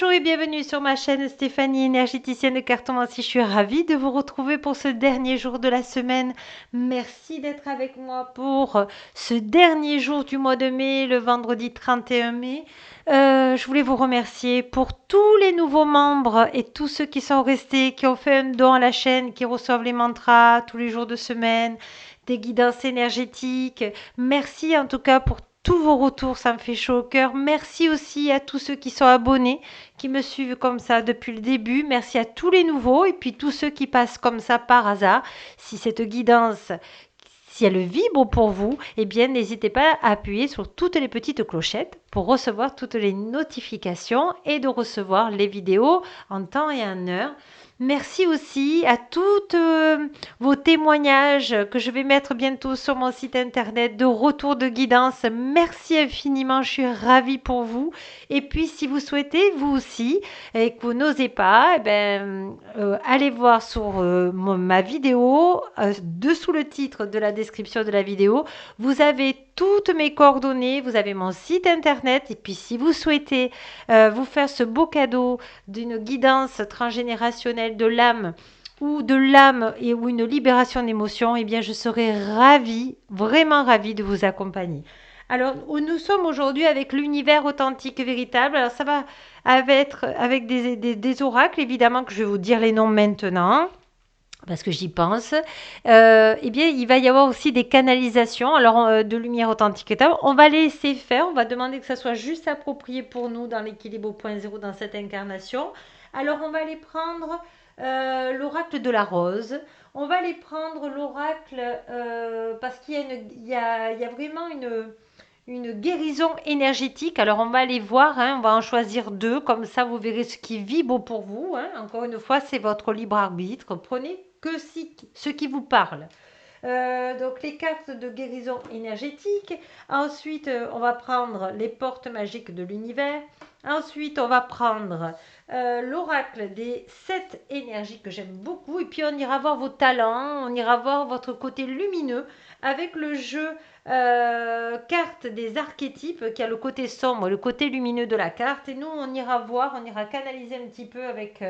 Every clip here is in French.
Bonjour et bienvenue sur ma chaîne Stéphanie, énergéticienne de cartomancie. Je suis ravie de vous retrouver pour ce dernier jour de la semaine. Merci d'être avec moi pour ce dernier jour du mois de mai, le vendredi 31 mai. Je voulais vous remercier pour tous les nouveaux membres et tous ceux qui sont restés, qui ont fait un don à la chaîne, qui reçoivent les mantras tous les jours de semaine, des guidances énergétiques. Merci en tout cas pour tous vos retours, ça me fait chaud au cœur. Merci aussi à tous ceux qui sont abonnés, qui me suivent comme ça depuis le début. Merci à tous les nouveaux et puis tous ceux qui passent comme ça par hasard. Si cette guidance, si elle vibre pour vous, eh bien n'hésitez pas à appuyer sur toutes les petites clochettes pour recevoir toutes les notifications et de recevoir les vidéos en temps et en heure. Merci aussi à toutes vos témoignages que je vais mettre bientôt sur mon site internet de retour de guidance. Merci infiniment, je suis ravie pour vous. Et puis si vous souhaitez, vous aussi, et que vous n'osez pas, allez voir sur ma vidéo, dessous le titre de la description de la vidéo, vous avez toutes mes coordonnées, vous avez mon site internet. Et puis si vous souhaitez vous faire ce beau cadeau d'une guidance transgénérationnelle de l'âme ou de l'âme ou une libération d'émotions, eh bien je serai ravie, vraiment ravie de vous accompagner. Alors, nous sommes aujourd'hui avec l'univers authentique et véritable. Alors, ça va être avec des oracles, évidemment, que je vais vous dire les noms maintenant, parce que j'y pense. Eh bien, il va y avoir aussi des canalisations alors, de lumière authentique et véritable. On va les laisser faire. On va demander que ça soit juste approprié pour nous dans l'équilibre au point zéro dans cette incarnation. Alors, on va les prendre l'oracle de la rose. On va les prendre l'oracle parce qu'il y a vraiment une guérison énergétique. Alors, on va aller voir, hein, on va en choisir deux, comme ça vous verrez ce qui vibre pour vous. Hein. Encore une fois, c'est votre libre arbitre. Prenez que ce qui vous parle. Donc, les cartes de guérison énergétique. Ensuite, on va prendre les portes magiques de l'univers. Ensuite, on va prendre l'oracle des 7 énergies que j'aime beaucoup. Et puis, on ira voir vos talents, on ira voir votre côté lumineux avec le jeu carte des archétypes qui a le côté sombre, le côté lumineux de la carte. Et nous, on ira voir, on ira canaliser un petit peu avec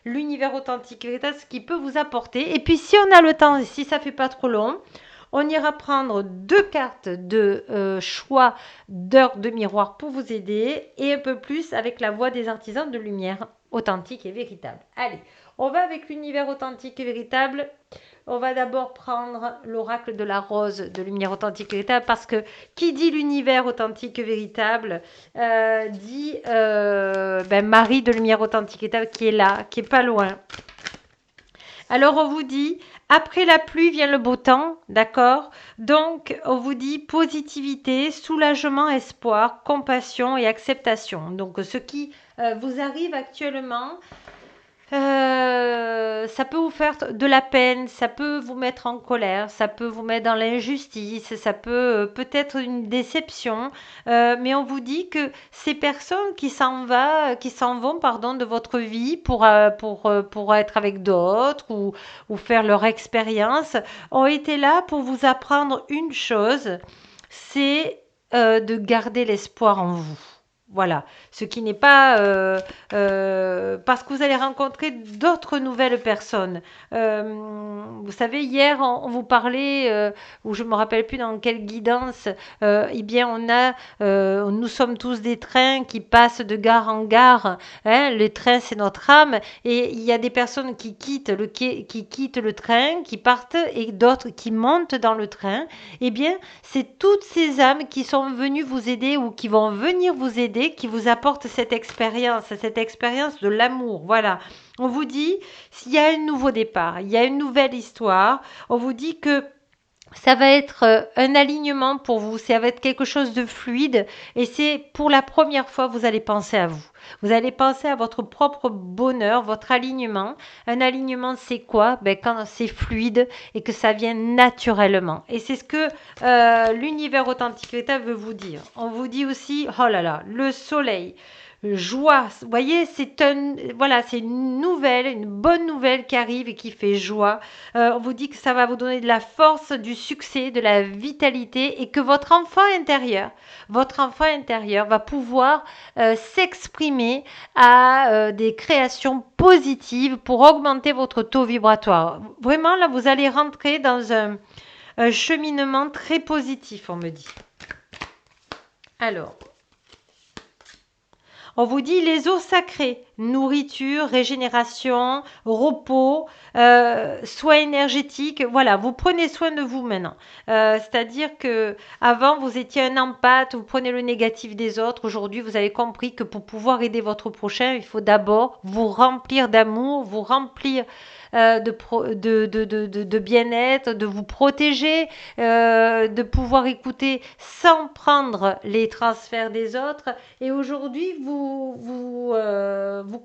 l'univers authentique véritable, ce qui peut vous apporter. Et puis, si on a le temps et si ça ne fait pas trop long, on ira prendre 2 cartes de choix d'heure de miroir pour vous aider et un peu plus avec la voix des artisans de lumière authentique et véritable. Allez, on va avec l'univers authentique et véritable. On va d'abord prendre l'oracle de la rose de lumière authentique et véritable parce que qui dit l'univers authentique et véritable dit Marie de lumière authentique et véritable qui est là, qui est pas loin. Alors on vous dit, après la pluie vient le beau temps, d'accord? Donc on vous dit positivité, soulagement, espoir, compassion et acceptation. Donc ce qui vous arrive actuellement, ça peut vous faire de la peine, ça peut vous mettre en colère, ça peut vous mettre dans l'injustice, ça peut peut-être une déception, mais on vous dit que ces personnes qui s'en vont, pardon, de votre vie pour être avec d'autres ou faire leur expérience, ont été là pour vous apprendre une chose, c'est de garder l'espoir en vous. Voilà, ce qui n'est pas parce que vous allez rencontrer d'autres nouvelles personnes. Vous savez, hier, on vous parlait, ou je ne me rappelle plus dans quelle guidance, eh bien, nous sommes tous des trains qui passent de gare en gare. Hein, le train, c'est notre âme. Et il y a des personnes qui quittent le train, qui partent, et d'autres qui montent dans le train. Eh bien, c'est toutes ces âmes qui sont venues vous aider ou qui vont venir vous aider qui vous apporte cette expérience de l'amour. Voilà. On vous dit, s'il y a un nouveau départ, il y a une nouvelle histoire, on vous dit que ça va être un alignement pour vous, ça va être quelque chose de fluide et c'est pour la première fois vous allez penser à vous. Vous allez penser à votre propre bonheur, votre alignement. Un alignement, c'est quoi? Quand c'est fluide et que ça vient naturellement. Et c'est ce que l'univers authentique véritable veut vous dire. On vous dit aussi, oh là là, le soleil. joie. Vous voyez, voilà, c'est une bonne nouvelle qui arrive et qui fait joie. On vous dit que ça va vous donner de la force, du succès, de la vitalité et que votre enfant intérieur va pouvoir s'exprimer à des créations positives pour augmenter votre taux vibratoire. Vraiment, là, vous allez rentrer dans un cheminement très positif, on me dit. Alors, on vous dit les eaux sacrées, nourriture, régénération, repos, soins énergétiques. Voilà, vous prenez soin de vous maintenant. C'est-à-dire que avant vous étiez un empathe, vous prenez le négatif des autres. Aujourd'hui, vous avez compris que pour pouvoir aider votre prochain, il faut d'abord vous remplir d'amour, vous remplir de bien-être, de vous protéger, de pouvoir écouter sans prendre les transferts des autres. Et aujourd'hui, vous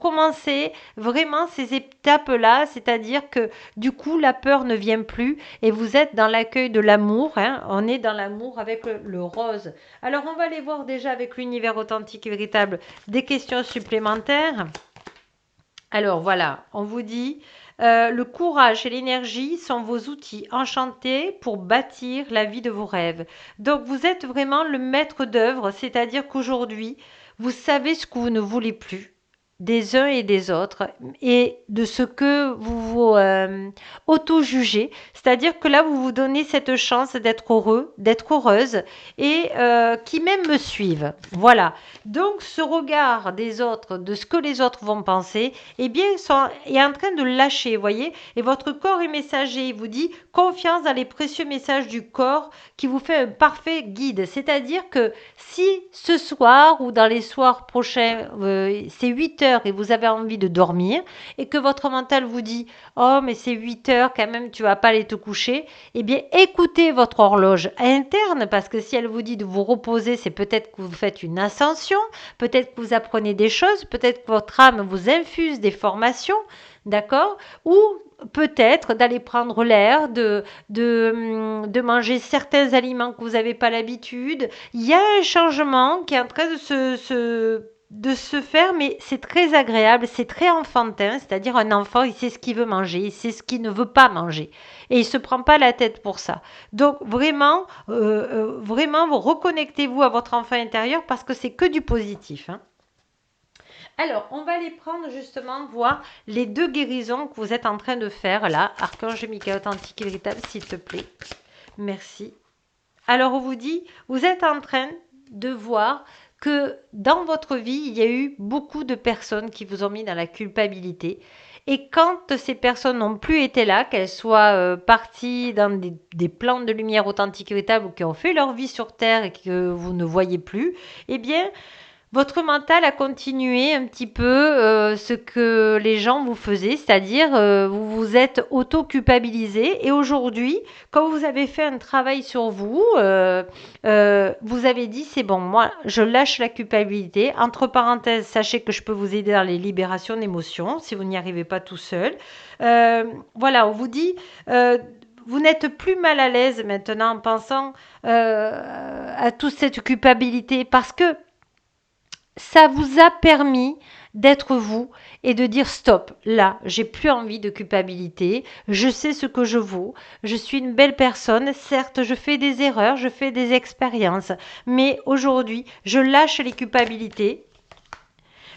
commencez vraiment ces étapes-là, c'est-à-dire que du coup, la peur ne vient plus et vous êtes dans l'accueil de l'amour. Hein. On est dans l'amour avec le rose. Alors, on va aller voir déjà avec l'univers authentique et véritable des questions supplémentaires. Alors voilà, on vous dit, le courage et l'énergie sont vos outils enchantés pour bâtir la vie de vos rêves. Donc vous êtes vraiment le maître d'œuvre, c'est-à-dire qu'aujourd'hui, vous savez ce que vous ne voulez plus des uns et des autres et de ce que vous vous auto-jugez. C'est-à-dire que là, vous vous donnez cette chance d'être heureux, d'être heureuse et qui même me suivent. Voilà. Donc ce regard des autres, de ce que les autres vont penser, eh bien, est en train de lâcher, voyez. Et votre corps est messager. Il vous dit confiance dans les précieux messages du corps qui vous fait un parfait guide. C'est-à-dire que si ce soir ou dans les soirs prochains, c'est 8 heures et vous avez envie de dormir et que votre mental vous dit oh mais c'est 8 heures quand même, tu vas pas aller te coucher, eh bien écoutez votre horloge interne parce que si elle vous dit de vous reposer, c'est peut-être que vous faites une ascension, peut-être que vous apprenez des choses, peut-être que votre âme vous infuse des formations, d'accord? Ou peut-être d'aller prendre l'air, de manger certains aliments que vous n'avez pas l'habitude. Il y a un changement qui est en train de se faire, mais c'est très agréable, c'est très enfantin, c'est-à-dire un enfant, il sait ce qu'il veut manger, il sait ce qu'il ne veut pas manger, et il se prend pas la tête pour ça. Donc vraiment, vous reconnectez-vous à votre enfant intérieur parce que c'est que du positif. Hein. Alors, on va aller prendre justement, voir les 2 guérisons que vous êtes en train de faire là. Archange Michael authentique et véritable, s'il te plaît. Merci. Alors, on vous dit, vous êtes en train de voir que dans votre vie, il y a eu beaucoup de personnes qui vous ont mis dans la culpabilité. Et quand ces personnes n'ont plus été là, qu'elles soient parties dans des plans de lumière authentiques et véritables ou qui ont fait leur vie sur Terre et que vous ne voyez plus, eh bien, votre mental a continué un petit peu ce que les gens vous faisaient, c'est-à-dire vous vous êtes auto-culpabilisé et aujourd'hui, quand vous avez fait un travail sur vous, vous avez dit c'est bon, moi je lâche la culpabilité. Entre parenthèses, sachez que je peux vous aider dans les libérations d'émotions si vous n'y arrivez pas tout seul. Voilà, on vous dit vous n'êtes plus mal à l'aise maintenant en pensant à toute cette culpabilité parce que ça vous a permis d'être vous et de dire stop, là, j'ai plus envie de culpabilité, je sais ce que je vaux, je suis une belle personne, certes, je fais des erreurs, je fais des expériences, mais aujourd'hui, je lâche les culpabilités.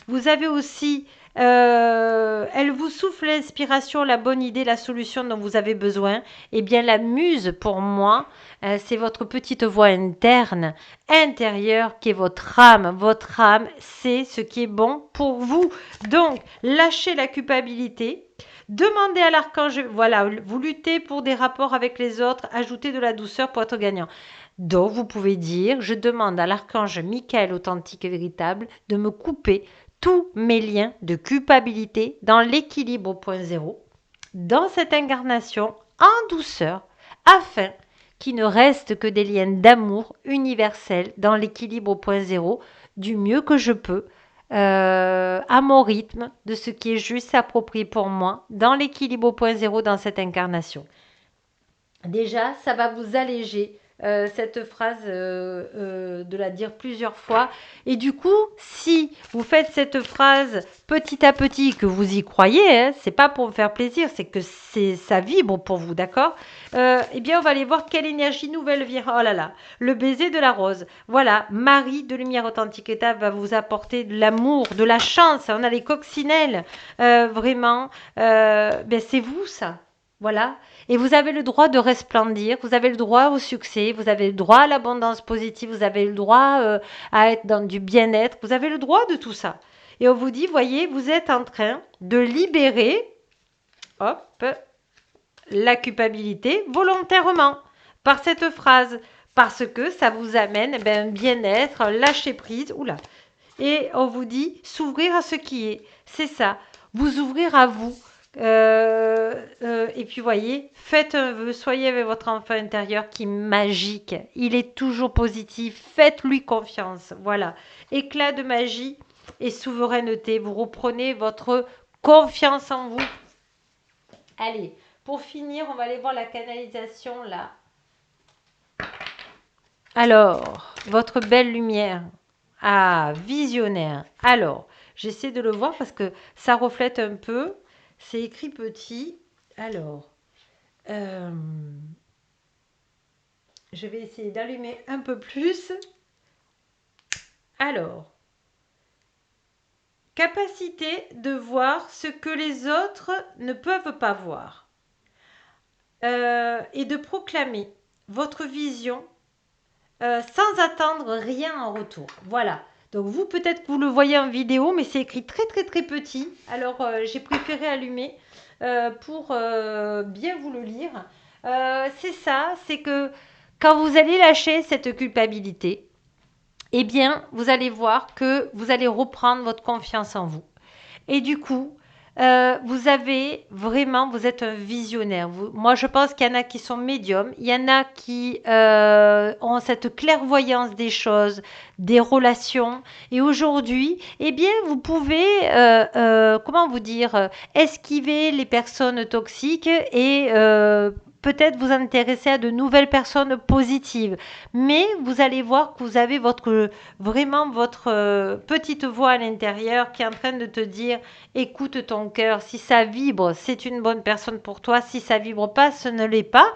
Vous avez aussi, elle vous souffle l'inspiration, la bonne idée, la solution dont vous avez besoin. Eh bien, la muse, pour moi, c'est votre petite voix interne, intérieure, qui est votre âme. Votre âme, c'est ce qui est bon pour vous. Donc, lâchez la culpabilité. Demandez à l'archange, voilà, vous luttez pour des rapports avec les autres, ajoutez de la douceur pour être gagnant. Donc, vous pouvez dire, je demande à l'archange Michael authentique et véritable de me couper tous mes liens de culpabilité dans l'équilibre au point zéro, dans cette incarnation en douceur, afin qu'il ne reste que des liens d'amour universels dans l'équilibre au point zéro, du mieux que je peux, à mon rythme, de ce qui est juste approprié pour moi, dans l'équilibre au point zéro dans cette incarnation. Déjà, ça va vous alléger cette phrase, de la dire plusieurs fois. Et du coup, si vous faites cette phrase petit à petit, que vous y croyez, hein, c'est pas pour me faire plaisir, c'est que ça vibre pour vous, d'accord? Eh bien, on va aller voir quelle énergie nouvelle vient. Oh là là, le baiser de la rose. Voilà, Marie de Lumière Authentique État va vous apporter de l'amour, de la chance. On a les coccinelles, vraiment. Ben c'est vous ça. Voilà. Et vous avez le droit de resplendir, vous avez le droit au succès, vous avez le droit à l'abondance positive, vous avez le droit à être dans du bien-être, vous avez le droit de tout ça. Et on vous dit, voyez, vous êtes en train de libérer, hop, la culpabilité volontairement par cette phrase, parce que ça vous amène un bien-être, lâcher prise, oula. Et on vous dit s'ouvrir à ce qui est, c'est ça, vous ouvrir à vous. Et puis voyez, faites un vœu, soyez avec votre enfant intérieur qui est magique, il est toujours positif, faites-lui confiance, voilà, éclat de magie et souveraineté, vous reprenez votre confiance en vous. Allez, pour finir, on va aller voir la canalisation là. Alors, votre belle lumière. Ah, visionnaire. Alors, j'essaie de le voir parce que ça reflète un peu. C'est écrit petit. Alors, euh, je vais essayer d'allumer un peu plus. Alors, capacité de voir ce que les autres ne peuvent pas voir. Et de proclamer votre vision sans attendre rien en retour. Voilà. Donc vous, peut-être que vous le voyez en vidéo, mais c'est écrit très très très petit. Alors j'ai préféré allumer pour bien vous le lire. C'est ça, c'est que quand vous allez lâcher cette culpabilité, eh bien, vous allez voir que vous allez reprendre votre confiance en vous. Et du coup, vous avez vraiment, vous êtes un visionnaire. Moi, je pense qu'il y en a qui sont médiums, il y en a qui ont cette clairvoyance des choses, des relations. Et aujourd'hui, eh bien, vous pouvez, comment vous dire, esquiver les personnes toxiques et peut-être vous intéresser à de nouvelles personnes positives. Mais vous allez voir que vous avez vraiment votre petite voix à l'intérieur qui est en train de te dire écoute ton cœur, si ça vibre, c'est une bonne personne pour toi, si ça vibre pas, ce ne l'est pas.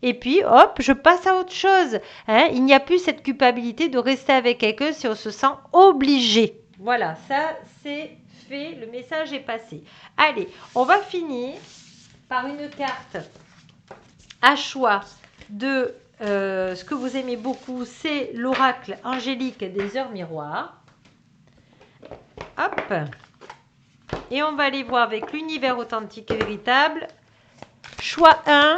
Et puis hop, je passe à autre chose. Hein. Il n'y a plus cette culpabilité de rester avec quelqu'un si on se sent obligé. Voilà, ça c'est fait, le message est passé. Allez, on va finir par une carte à choix de ce que vous aimez beaucoup, c'est l'oracle angélique des heures miroirs. Hop. Et on va aller voir avec l'univers authentique et véritable. Choix 1.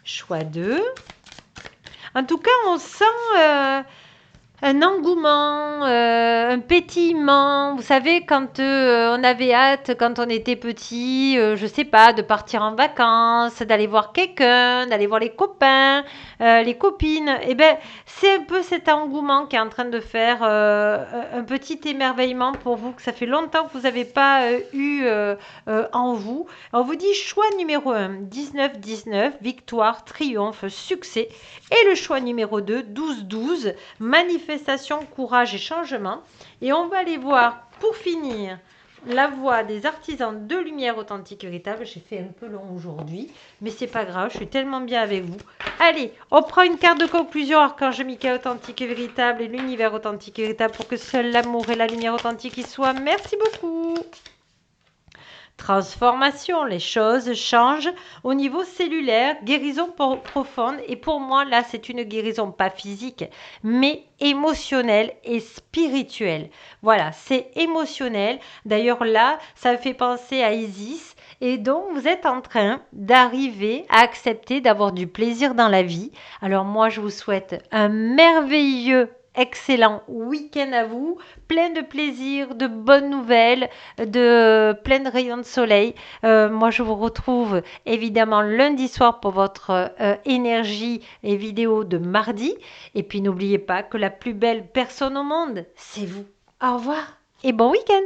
Choix 2. En tout cas, on sent un engouement, un pétillement. Vous savez, quand on avait hâte, quand on était petit, je sais pas, de partir en vacances, d'aller voir quelqu'un, d'aller voir les copains, les copines. Eh ben, c'est un peu cet engouement qui est en train de faire un petit émerveillement pour vous, que ça fait longtemps que vous n'avez pas eu en vous. On vous dit choix numéro 1, 19-19, victoire, triomphe, succès. Et le choix numéro 2, 12-12, manifestation, courage et changement. Et on va aller voir, pour finir, la voix des artisans de lumière authentique et véritable. J'ai fait un peu long aujourd'hui, mais c'est pas grave, je suis tellement bien avec vous. Allez, on prend une carte de conclusion, Archange Michael authentique et véritable et l'univers authentique et véritable pour que seul l'amour et la lumière authentique y soient. Merci beaucoup. Transformation, les choses changent au niveau cellulaire, guérison profonde et pour moi là c'est une guérison pas physique mais émotionnelle et spirituelle. Voilà, c'est émotionnel. D'ailleurs là, ça me fait penser à Isis et donc vous êtes en train d'arriver à accepter d'avoir du plaisir dans la vie. Alors moi je vous souhaite un merveilleux excellent week-end à vous, plein de plaisir, de bonnes nouvelles, de plein de rayons de soleil. Moi, je vous retrouve évidemment lundi soir pour votre énergie et vidéo de mardi. Et puis, n'oubliez pas que la plus belle personne au monde, c'est vous. Au revoir et bon week-end.